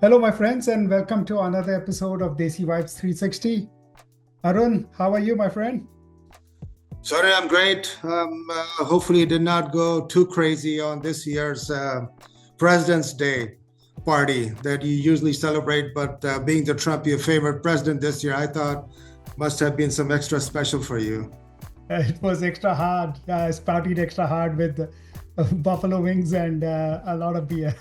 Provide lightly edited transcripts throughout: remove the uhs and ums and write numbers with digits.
Hello, my friends, and welcome to another episode of Desi Vibes 360. Arun, how are you, my friend? Sorry, I'm great. Hopefully, it did not go too crazy on this year's President's Day party that you usually celebrate. But being the Trump, your favorite president this year, I thought must have been some extra special for you. It was extra hard. I partied extra hard with buffalo wings and a lot of beer.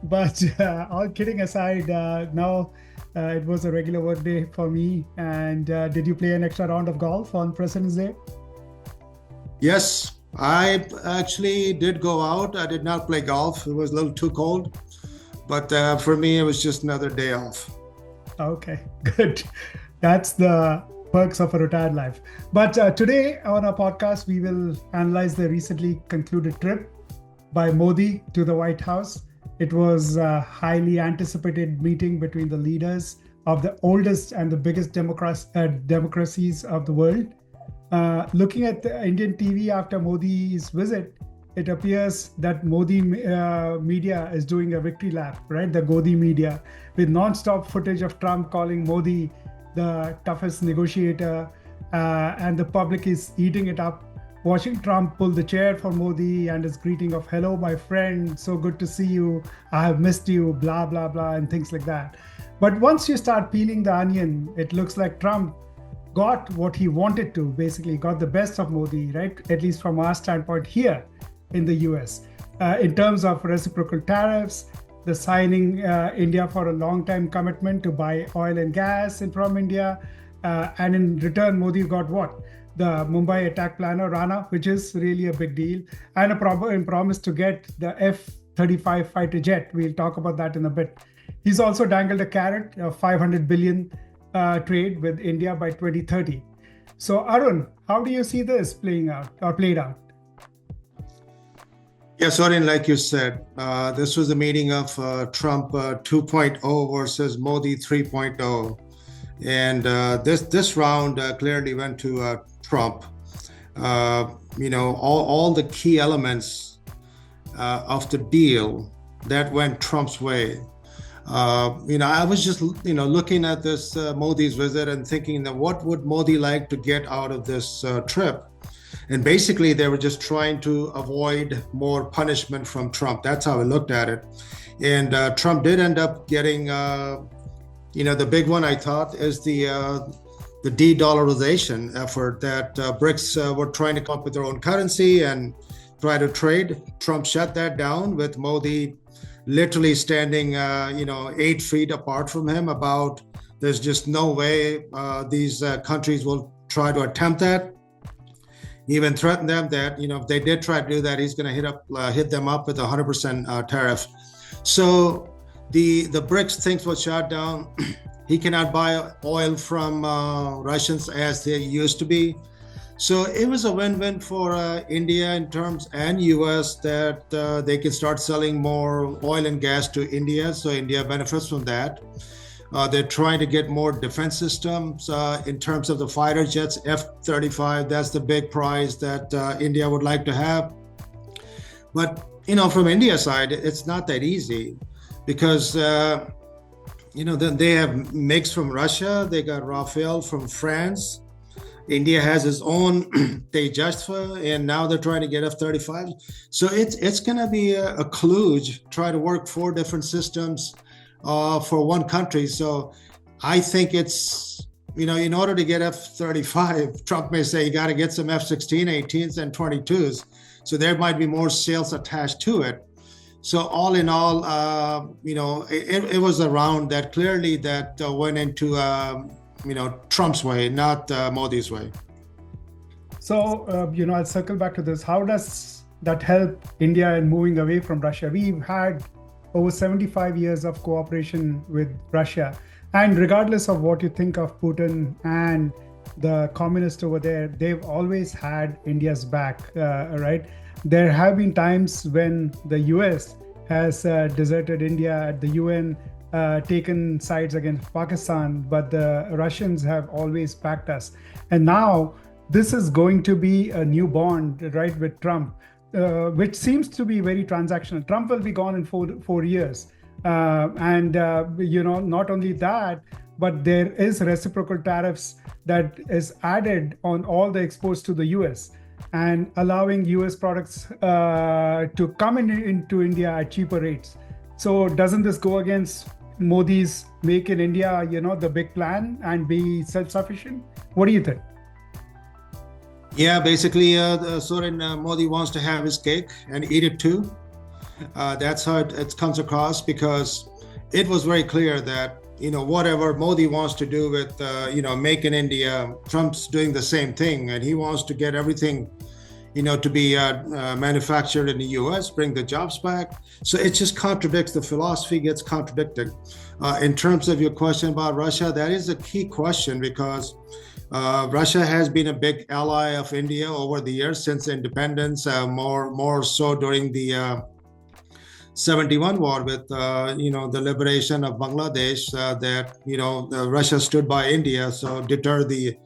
But all kidding aside, now it was a regular work day for me. And did you play an extra round of golf on President's Day? Yes, I actually did go out. I did not play golf. It was a little too cold. But for me, it was just another day off. Okay, good. That's the perks of a retired life. But today on our podcast, we will analyze the recently concluded trip by Modi to the White House. It was a highly anticipated meeting between the leaders of the oldest and the biggest democracies of the world. Looking at the Indian TV after Modi's visit, it appears that Modi media is doing a victory lap, right? The Godi media, with non-stop footage of Trump calling Modi the toughest negotiator, and the public is eating it up, watching Trump pull the chair for Modi and his greeting of "Hello, my friend, so good to see you, I have missed you," blah, blah, blah, and things like that. But once you start peeling the onion, it looks like Trump got what he wanted to, basically got the best of Modi, right? At least from our standpoint here in the US, in terms of reciprocal tariffs, the signing India for a long-time commitment to buy oil and gas from India. And in return, Modi got what? The Mumbai attack planner, Rana, which is really a big deal, and a promise to get the F-35 fighter jet. We'll talk about that in a bit. He's also dangled a carrot of 500 billion trade with India by 2030. So Arun, how do you see this played out? Yes, Soren, like you said, this was a meeting of Trump 2.0 versus Modi 3.0. And this round clearly went to Trump. All the key elements of the deal that went Trump's way. I was just, looking at this Modi's visit and thinking that what would Modi like to get out of this trip? And basically, they were just trying to avoid more punishment from Trump. That's how I looked at it. And Trump did end up getting, the big one I thought is the de-dollarization effort that BRICS were trying to come up with their own currency and try to trade. Trump shut that down with Modi literally standing, 8 feet apart from him about there's just no way these countries will try to attempt that. He even threatened them that, if they did try to do that, he's going to hit them up with a 100% tariff. So the BRICS things was shut down. He cannot buy oil from Russians as they used to be. So it was a win-win for India in terms and US that they can start selling more oil and gas to India. So India benefits from that. They're trying to get more defense systems in terms of the fighter jets, F-35. That's the big prize that India would like to have. But, from India's side, it's not that easy because, then they have MiGs from Russia. They got Rafale from France. India has its own Tejasva, and now they're trying to get F-35. So it's going to be a kludge, try to work 4 different systems for one country. So I think it's, in order to get F-35, Trump may say you got to get some F-16, 18s, and 22s. So there might be more sales attached to it. So all in all, it was a round that clearly went into, Trump's way, not Modi's way. So, I'll circle back to this. How does that help India in moving away from Russia? We've had over 75 years of cooperation with Russia. And regardless of what you think of Putin and the communists over there, they've always had India's back, right? There have been times when the US has deserted India at the UN, taken sides against Pakistan, but the Russians have always backed us. And now this is going to be a new bond, right, with Trump, which seems to be very transactional. Trump will be gone in four years, Not only that, but there is reciprocal tariffs that is added on all the exports to the US, and allowing US products to come into India at cheaper rates. So doesn't this go against Modi's Make in India, the big plan, and be self-sufficient? What do you think? Yeah, basically, Soren, Modi wants to have his cake and eat it too. That's how it comes across, because it was very clear that, whatever Modi wants to do with, Make in India, Trump's doing the same thing, and he wants to get everything, to be manufactured in the US, bring the jobs back. So it just contradicts, the philosophy gets contradicted. In terms of your question about Russia, that is a key question, because Russia has been a big ally of India over the years since independence, more so during the 71 war with, the liberation of Bangladesh, that, Russia stood by India, so deter the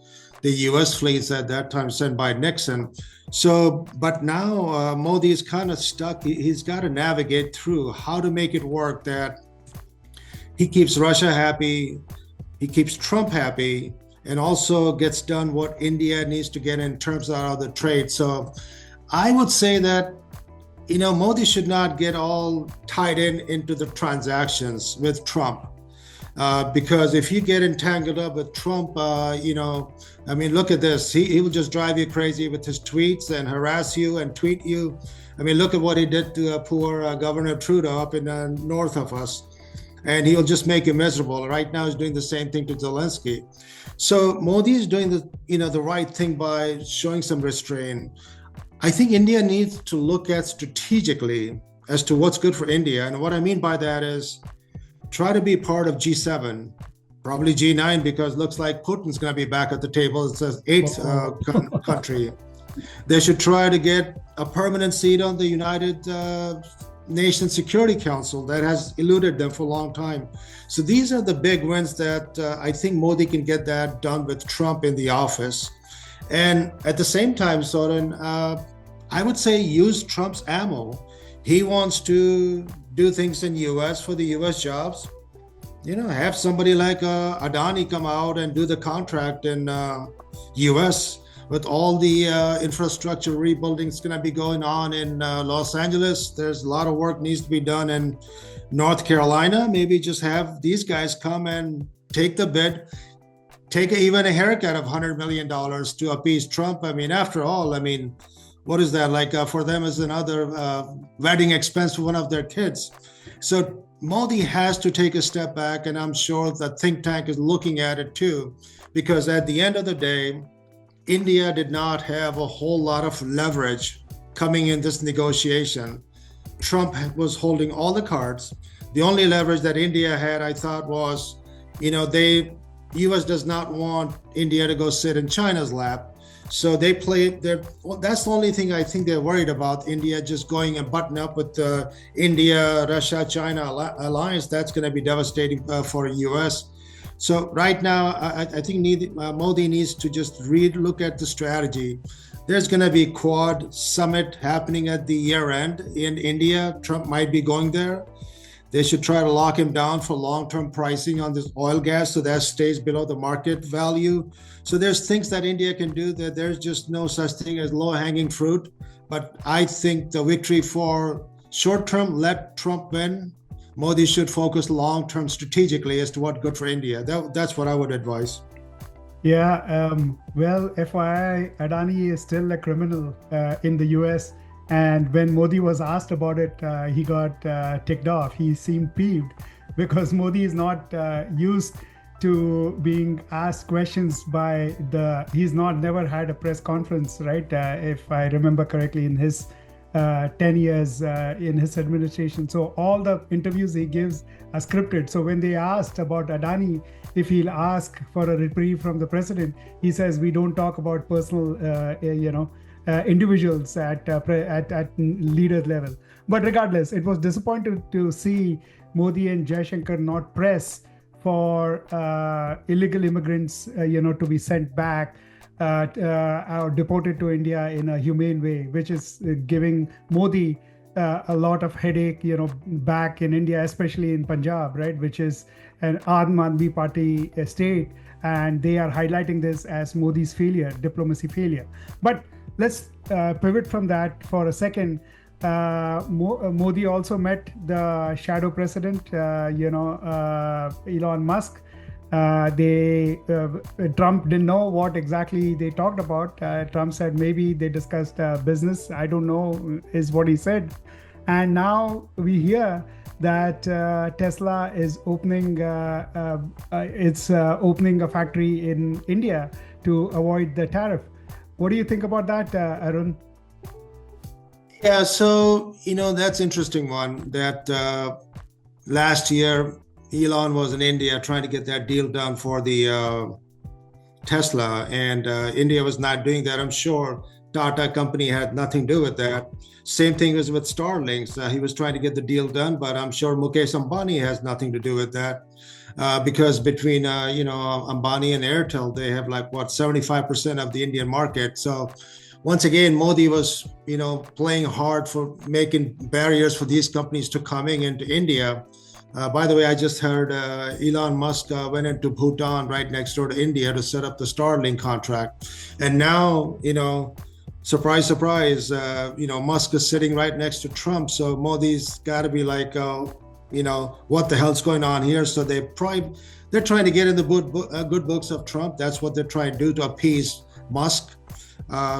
US fleets at that time sent by Nixon. So, but now Modi is kind of stuck. He's got to navigate through how to make it work that he keeps Russia happy, he keeps Trump happy, and also gets done what India needs to get in terms of the trade. So I would say that, Modi should not get all tied into the transactions with Trump. Because if you get entangled up with Trump, look at this. He will just drive you crazy with his tweets and harass you and tweet you. Look at what he did to poor Governor Trudeau up in the north of us. And he'll just make you miserable. Right now, he's doing the same thing to Zelensky. So Modi is doing the right thing by showing some restraint. I think India needs to look at strategically as to what's good for India. And what I mean by that is try to be part of G7, probably G9, because it looks like Putin's going to be back at the table. It says eighth country. They should try to get a permanent seat on the United Nations Security Council that has eluded them for a long time. So these are the big wins that I think Modi can get that done with Trump in the office. And at the same time, Soren, I would say use Trump's ammo. He wants to do things in US for the US jobs. Have somebody like Adani come out and do the contract in US with all the infrastructure rebuilding is going to be going on in Los Angeles. There's a lot of work needs to be done in North Carolina. Maybe just have these guys come and take the bid, take even a haircut of $100 million to appease Trump. After all, what is that? Like for them is another wedding expense for one of their kids. So Modi has to take a step back, and I'm sure the think tank is looking at it too, because at the end of the day, India did not have a whole lot of leverage coming in this negotiation. Trump was holding all the cards. The only leverage that India had, I thought, was, US does not want India to go sit in China's lap. So they played that's the only thing I think they're worried about, India just going and button up with the India, Russia, China alliance. That's going to be devastating for US. So right now, I think Modi needs to just look at the strategy. There's going to be Quad summit happening at the year end in India. Trump might be going there. They should try to lock him down for long-term pricing on this oil gas so that stays below the market value. So there's things that India can do that there's just no such thing as low-hanging fruit. But I think the victory for short-term, let Trump win. Modi should focus long-term strategically as to what's good for India. That's what I would advise. Yeah, well, FYI, Adani is still a criminal in the US. And when Modi was asked about it, he got ticked off. He seemed peeved because Modi is not used to being asked questions he's never had a press conference, right? If I remember correctly, in his 10 years in his administration. So all the interviews he gives are scripted. So when they asked about Adani, if he'll ask for a reprieve from the president, he says, we don't talk about personal, individuals at leader level. But regardless, it was disappointing to see Modi and Jaishankar not press for illegal immigrants, to be sent back or deported to India in a humane way, which is giving Modi a lot of headache, back in India, especially in Punjab, right, which is an Aam Aadmi Party state, and they are highlighting this as Modi's failure, diplomacy failure. But let's pivot from that for a second. Modi also met the shadow president, Elon Musk. Trump didn't know what exactly they talked about. Trump said maybe they discussed business. I don't know, is what he said. And now we hear that Tesla is opening opening a factory in India to avoid the tariff. What do you think about that, Arun? Yeah, so that's interesting one. That last year Elon was in India trying to get that deal done for the Tesla, and India was not doing that. I'm sure Tata company had nothing to do with that. Same thing was with Starlink. He was trying to get the deal done, but I'm sure Mukesh Ambani has nothing to do with that, because between Ambani and Airtel, they have 75% of the Indian market. So once again, Modi was playing hard for making barriers for these companies to coming into India. By the way, I just heard Elon Musk went into Bhutan, right next door to India, to set up the Starlink contract. And now, surprise, surprise, Musk is sitting right next to Trump. So Modi's got to be like, what the hell's going on here? So they're trying to get in the good books of Trump. That's what they're trying to do to appease Musk.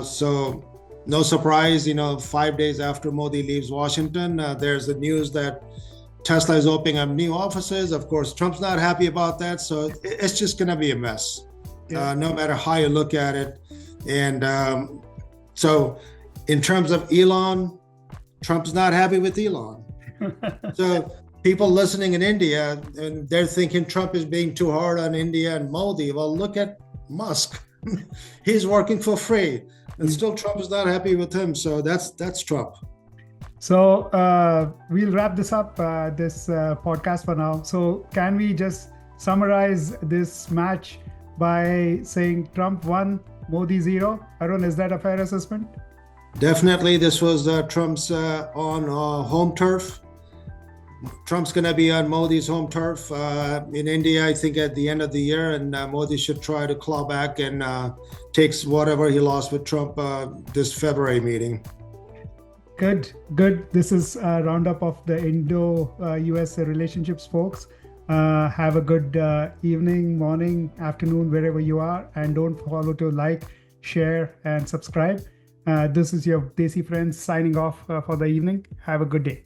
So no surprise, 5 days after Modi leaves Washington, there's the news that Tesla is opening up new offices. Of course, Trump's not happy about that. So it's just going to be a mess, no matter how you look at it. And so in terms of Elon, Trump's not happy with Elon. So people listening in India, and they're thinking Trump is being too hard on India and Modi. Well, look at Musk. He's working for free, and still Trump is not happy with him. So that's Trump. So we'll wrap this up, this podcast for now. So can we just summarize this match by saying Trump 1, Modi 0? Arun, is that a fair assessment? Definitely. This was Trump's on home turf. Trump's going to be on Modi's home turf in India, I think, at the end of the year. And Modi should try to claw back and takes whatever he lost with Trump this February meeting. Good. This is a roundup of the Indo-US relationships, folks. Have a good evening, morning, afternoon, wherever you are. And don't forget to like, share, and subscribe. This is your Desi Friends signing off for the evening. Have a good day.